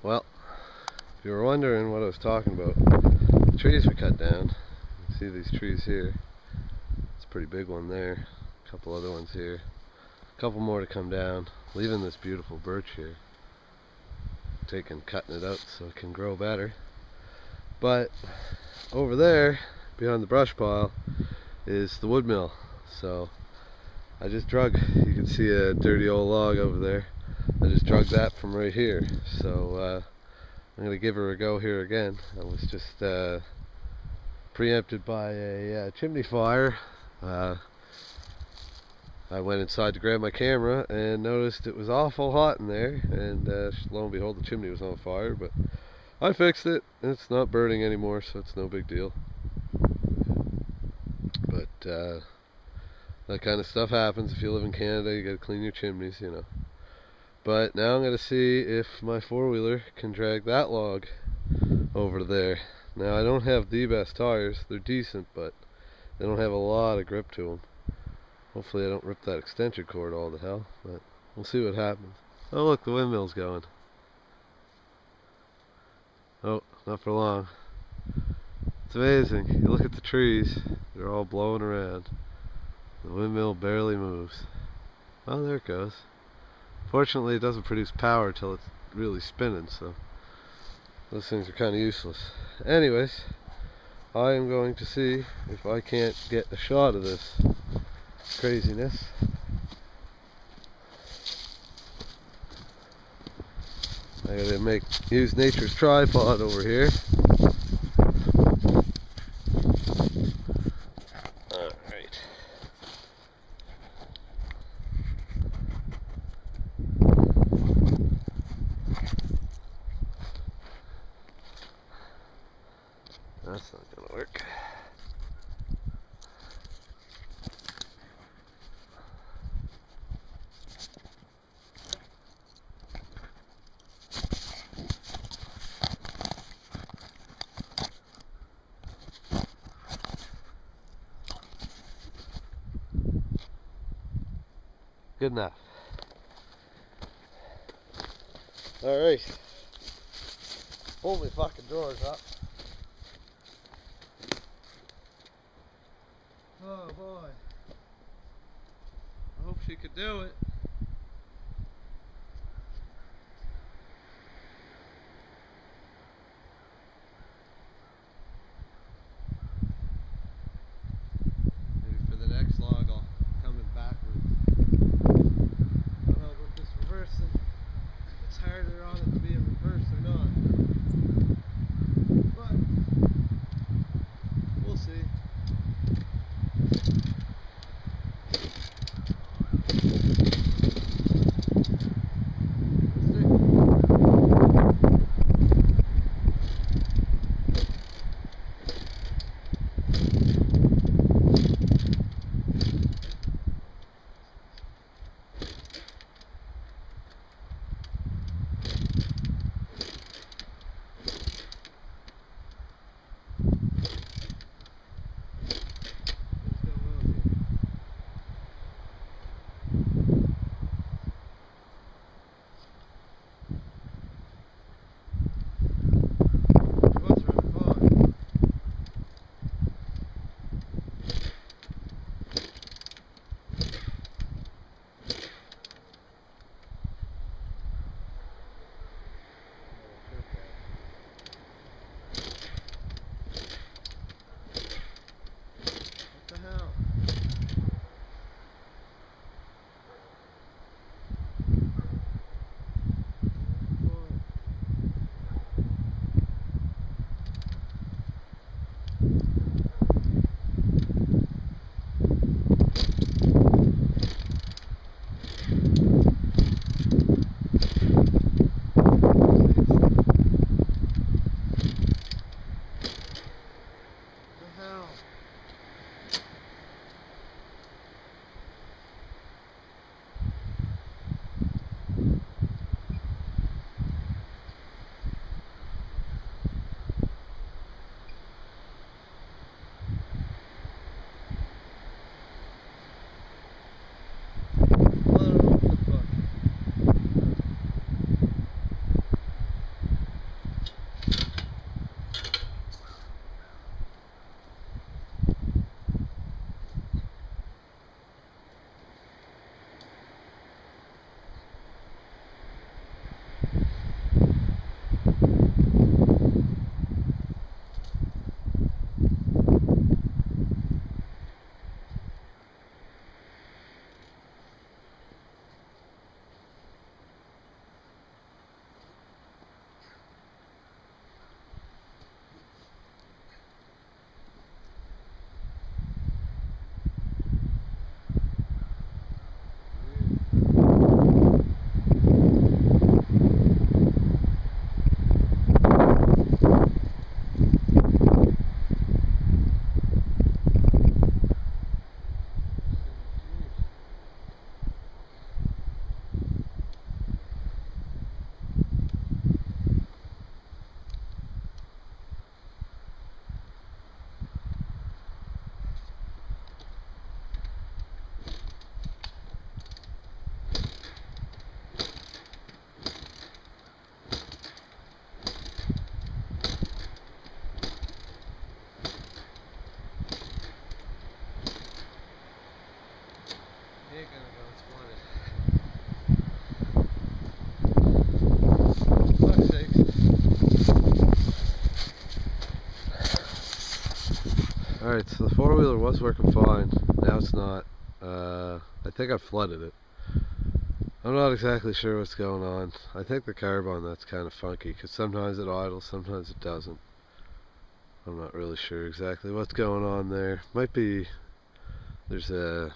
Well, if you were wondering what I was talking about, the trees we cut down, you see these trees here, it's a pretty big one there, a couple other ones here, a couple more to come down, leaving this beautiful birch here, cutting it out so it can grow better. But over there, behind the brush pile, is the wood mill. So I just drug, you can see a dirty old log over there, I just drug that from right here. So I'm going to give her a go here again. I was just preempted by a chimney fire. I went inside to grab my camera and noticed it was awful hot in there, and lo and behold the chimney was on fire, but I fixed it and it's not burning anymore, so it's no big deal. But that kind of stuff happens if you live in Canada. You gotta clean your chimneys, you know. But now I'm gonna see if my four-wheeler can drag that log over there. Now I don't have the best tires, they're decent, but they don't have a lot of grip to them. Hopefully I don't rip that extension cord all to hell, but we'll see what happens. Oh look, the windmill's going. Oh, not for long. It's amazing. You look at the trees, they're all blowing around. The windmill barely moves. Oh, there it goes. Fortunately it doesn't produce power till it's really spinning, so those things are kind of useless. Anyways, I am going to see if I can't get a shot of this craziness. I gotta use nature's tripod over here. Alright. That's not gonna work. Good enough. Alright. Pull my fucking drawers up. Oh boy. I hope she could do it. Maybe for the next log I'll come in backwards. I don't know about this reversing. It's harder on it to be in reverse or not. But we'll see. Alright, so the four-wheeler was working fine. Now it's not. I think I flooded it. I'm not exactly sure what's going on. I think the carb on that's kind of funky, because sometimes it idles, sometimes it doesn't. I'm not really sure exactly what's going on there. Might be there's a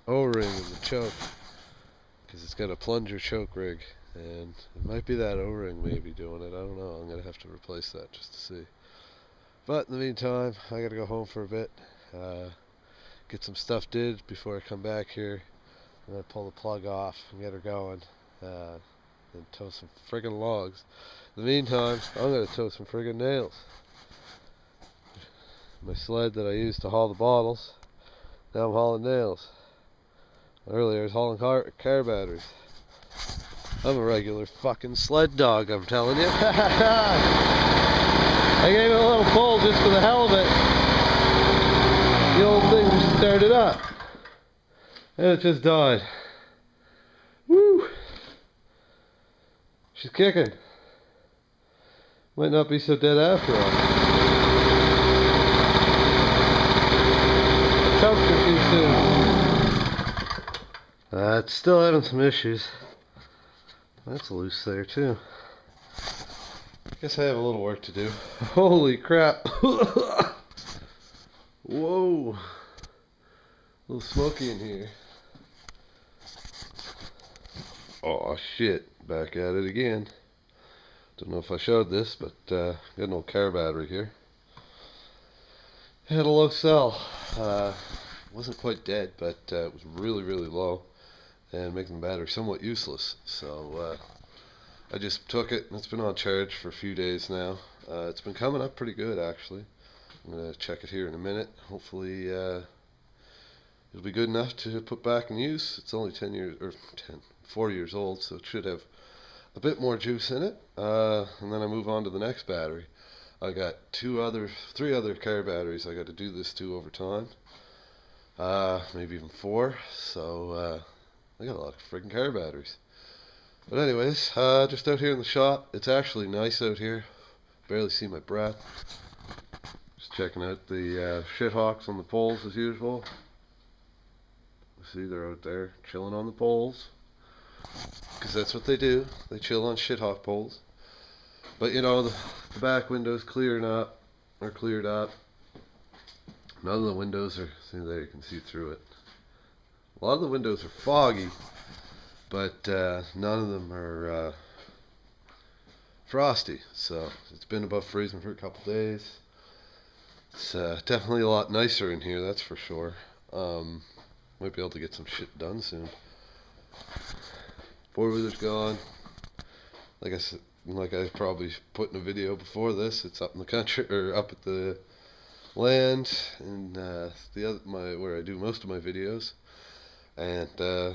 O-ring in the choke, because it's got a plunger choke rig, and it might be that O-ring maybe doing it. I don't know. I'm gonna have to replace that just to see. But in the meantime, I gotta go home for a bit, get some stuff did before I come back here, and then pull the plug off and get her going, and tow some friggin' logs. In the meantime, I'm gonna tow some friggin' nails. My sled that I used to haul the bottles, now I'm hauling nails. Earlier I was hauling car batteries. I'm a regular fucking sled dog, I'm telling you. I gave it a little pull just for the hell of it. The old thing just started up. And it just died. Woo! She's kicking. Might not be so dead after all. I choked her too soon. It's still having some issues. That's loose there too. Guess I have a little work to do. Holy crap. Whoa. A little smoky in here. Oh shit. Back at it again. Don't know if I showed this, but got an old car battery here. It had a low cell. Wasn't quite dead, but it was really, really low, and making the battery somewhat useless. So I just took it, and it's been on charge for a few days now. It's been coming up pretty good, actually. I'm going to check it here in a minute. Hopefully it'll be good enough to put back in use. It's only 4 years old, so it should have a bit more juice in it. And then I move on to the next battery. I got three other car batteries I got to do this to over time. Maybe even 4. So I got a lot of freaking car batteries. But anyways, just out here in the shop. It's actually nice out here. Barely see my breath. Just checking out the shithawks on the poles as usual. See, they're out there chilling on the poles. Because that's what they do. They chill on shithawk poles. But you know, the back windows cleared up. None of the windows are, see there, you can see through it. A lot of the windows are foggy, but none of them are frosty. So it's been above freezing for a couple days. It's definitely a lot nicer in here, that's for sure. Might be able to get some shit done soon. Four-wheeler's gone. Like I probably put in a video before this, it's up in the country, or up at the land, and where I do most of my videos. And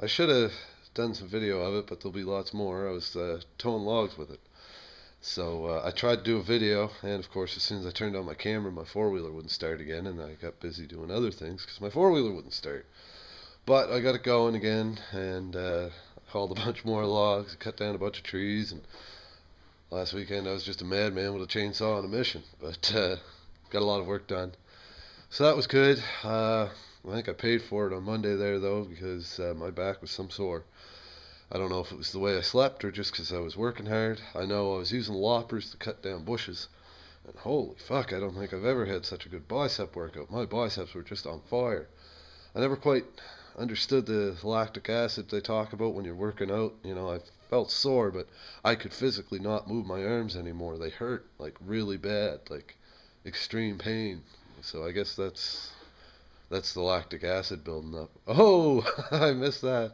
I should have done some video of it, but there'll be lots more. I was towing logs with it. So I tried to do a video, and of course as soon as I turned on my camera, my four-wheeler wouldn't start again, and I got busy doing other things because my four-wheeler wouldn't start. But I got it going again, and hauled a bunch more logs, cut down a bunch of trees, and last weekend I was just a madman with a chainsaw on a mission. But got a lot of work done. So that was good. I think I paid for it on Monday there, though, because my back was some sore. I don't know if it was the way I slept or just because I was working hard. I know I was using loppers to cut down bushes. And holy fuck, I don't think I've ever had such a good bicep workout. My biceps were just on fire. I never quite understood the lactic acid they talk about when you're working out. You know, I felt sore, but I could physically not move my arms anymore. They hurt, like, really bad, like extreme pain. So I guess that's the lactic acid building up. Oh, I missed that.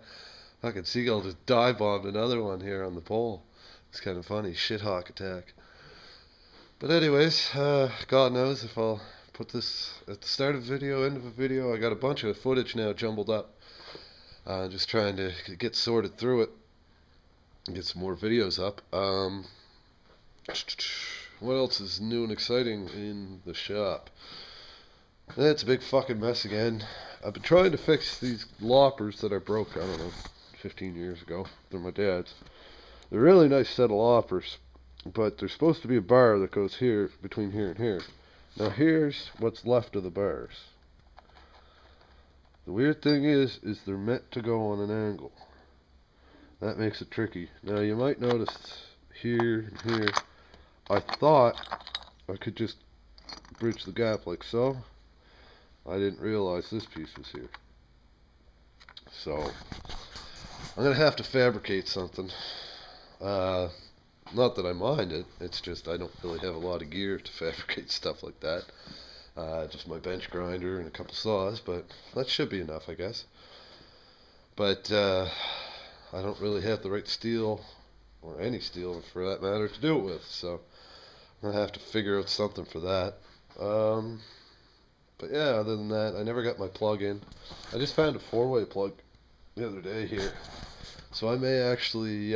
Fucking seagull just dive bombed another one here on the pole. It's kind of funny. Shithawk attack. But anyways, God knows if I'll put this at the start of a video, end of a video. I got a bunch of footage now jumbled up. Just trying to get sorted through it and get some more videos up. What else is new and exciting in the shop? It's a big fucking mess again. I've been trying to fix these loppers that I broke, I don't know, 15 years ago. They're my dad's. They're a really nice set of loppers, but there's supposed to be a bar that goes here, between here and here. Now here's what's left of the bars. The weird thing is they're meant to go on an angle. That makes it tricky. Now you might notice here and here, I thought I could just bridge the gap like so. I didn't realize this piece was here. So I'm gonna have to fabricate something. Not that I mind it, it's just I don't really have a lot of gear to fabricate stuff like that. Just my bench grinder and a couple saws, but that should be enough, I guess. But I don't really have the right steel, or any steel for that matter, to do it with, so I'm gonna have to figure out something for that. But yeah, other than that, I never got my plug in. I just found a 4-way plug the other day here, so I may actually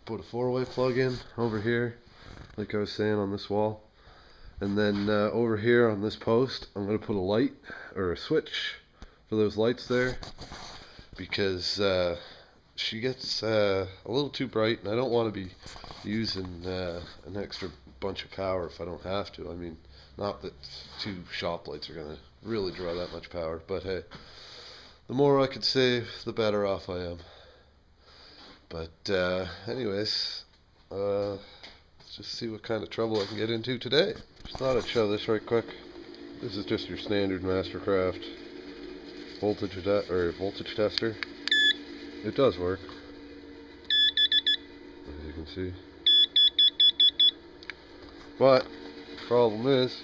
put a 4-way plug in over here, like I was saying, on this wall. And then over here on this post, I'm going to put a light, or a switch, for those lights there. Because she gets a little too bright, and I don't want to be using an extra bunch of power if I don't have to. I mean, not that 2 shop lights are going to really draw that much power, but hey, the more I could save, the better off I am. But anyways, let's just see what kind of trouble I can get into today. Just thought I'd show this right quick. This is just your standard Mastercraft voltage tester. It does work, as you can see. But the problem is,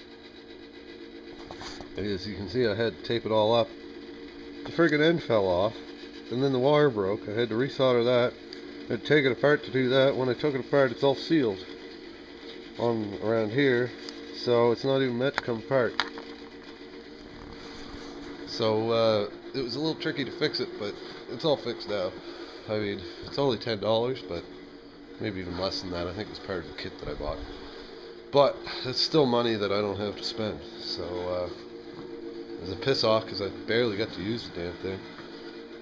as you can see, I had to tape it all up. The friggin' end fell off, and then the wire broke. I had to resolder that. I had to take it apart to do that. When I took it apart, it's all sealed on around here, so it's not even meant to come apart. So it was a little tricky to fix it, but it's all fixed now. I mean, it's only $10, but maybe even less than that. I think it was part of the kit that I bought. But it's still money that I don't have to spend. So it was a piss off because I barely got to use the damn thing.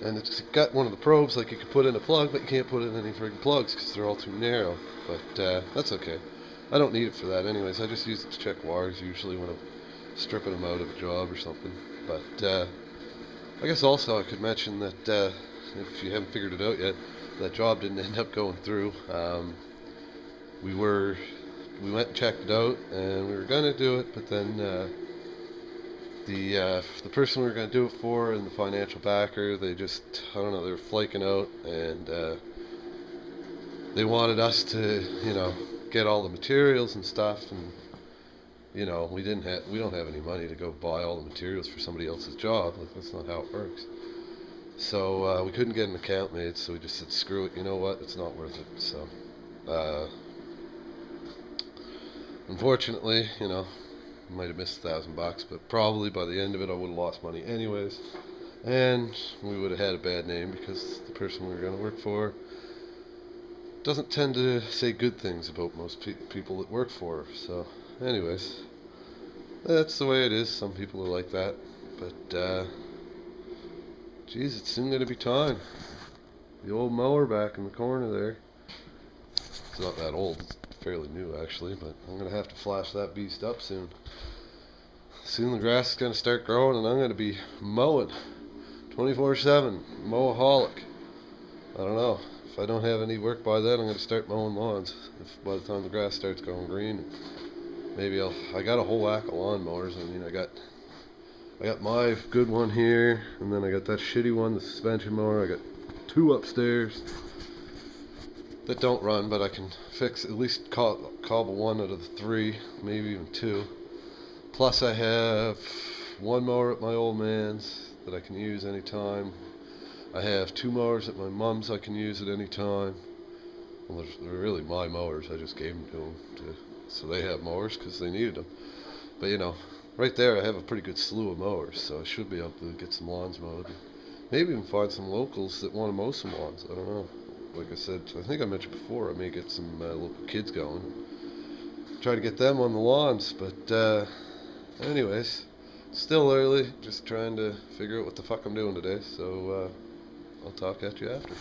And it's got one of the probes like you could put in a plug, but you can't put in any friggin' plugs because they're all too narrow. But that's okay. I don't need it for that anyways. I just use it to check wires usually when I'm stripping them out of a job or something. But I guess also I could mention that if you haven't figured it out yet, that job didn't end up going through. We went and checked it out, and we were gonna do it, but then the person we were gonna do it for and the financial backer, they just, I don't know, they were flaking out, and they wanted us to, get all the materials and stuff, and we don't have any money to go buy all the materials for somebody else's job. Like, that's not how it works. So we couldn't get an account made, so we just said, screw it, you know what, it's not worth it. So unfortunately, might have missed $1,000, but probably by the end of it I would have lost money anyways, and we would have had a bad name because the person we were going to work for doesn't tend to say good things about most people that work for her. So anyways, that's the way it is. Some people are like that, but geez, it's soon going to be time. The old mower back in the corner there, it's not that old, it's fairly new actually, but I'm going to have to flash that beast up soon. Soon the grass is going to start growing, and I'm going to be mowing 24/7, mowaholic. I don't know. If I don't have any work by then, I'm going to start mowing lawns. If by the time the grass starts going green, maybe I got a whole whack of lawn mowers. I mean, I got my good one here, and then I got that shitty one, the suspension mower. I got 2 upstairs that don't run, but I can fix, at least cobble 1 out of the 3, maybe even 2. Plus I have 1 mower at my old man's that I can use anytime. I have 2 mowers at my mom's I can use at any time. Well, they're really my mowers. I just gave them to them so they have mowers because they needed them. But right there I have a pretty good slew of mowers, so I should be able to get some lawns mowed. Maybe even find some locals that want to mow some lawns. I don't know. Like I said, I think I mentioned before, I may get some local kids going. Try to get them on the lawns, but anyways, still early. Just trying to figure out what the fuck I'm doing today, so I'll talk at you after.